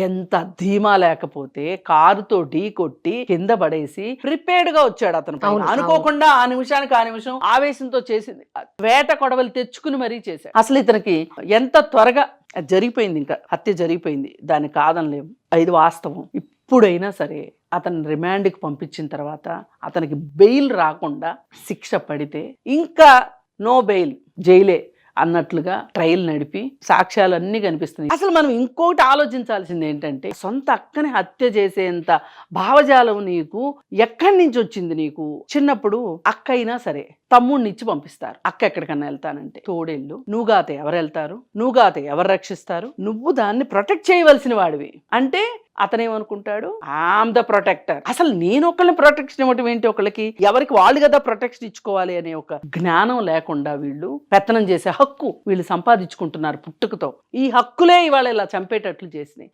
ఎంత ధీమా లేకపోతే కారుతో ఢీ కొట్టి కింద పడేసి ప్రిపేర్డ్ గా వచ్చాడు అతను పైన. అవును, అనుకోకుండా ఆ నిమిషానికి ఆ నిమిషం ఆవేశంతో చేసింది, వేట కొడవలు తెచ్చుకుని మరీ చేశాడు. అసలు ఇతనికి ఎంత త్వరగా జరిగిపోయింది, ఇంకా హత్య జరిగిపోయింది, దాన్ని కాదనలేము, ఇది వాస్తవం. ఇప్పుడైనా సరే అతను రిమాండ్కి పంపించిన తర్వాత అతనికి బెయిల్ రాకుండా శిక్ష పడితే ఇంకా నో బెయిల్, జైలే అన్నట్లుగా ట్రయల్ నడిపి సాక్ష్యాలన్నీ కనిపిస్తున్నాయి. అసలు మనం ఇంకోటి ఆలోచించాల్సింది ఏంటంటే, సొంత అక్కని హత్య చేసేంత భావజాలం నీకు ఎక్కడి నుంచి వచ్చింది? నీకు చిన్నప్పుడు అక్క అయినా సరే తమ్ముడిని ఇచ్చి పంపిస్తారు, అక్క ఎక్కడికన్నా వెళ్తానంటే తోడేళ్ళు, నువ్వుగాతే ఎవరు వెళ్తారు, నువ్వుగాతే ఎవరు రక్షిస్తారు, నువ్వు దాన్ని ప్రొటెక్ట్ చేయవలసిన వాడివి. అంటే అతనేమనుకుంటాడు, ఐఎమ్ ద ప్రొటెక్టర్. అసలు నేను ఒకళ్ళని ప్రొటెక్షన్ ఇవ్వటం ఏంటి, ఒకళ్ళకి ఎవరికి వాళ్ళు కదా ప్రొటెక్షన్ ఇచ్చుకోవాలి అనే ఒక జ్ఞానం లేకుండా వీళ్ళు పెత్తనం చేసే హక్కు వీళ్ళు సంపాదించుకుంటున్నారు పుట్టుకతో. ఈ హక్కులే ఇవాళ ఇలా చంపేటట్లు చేసినాయి.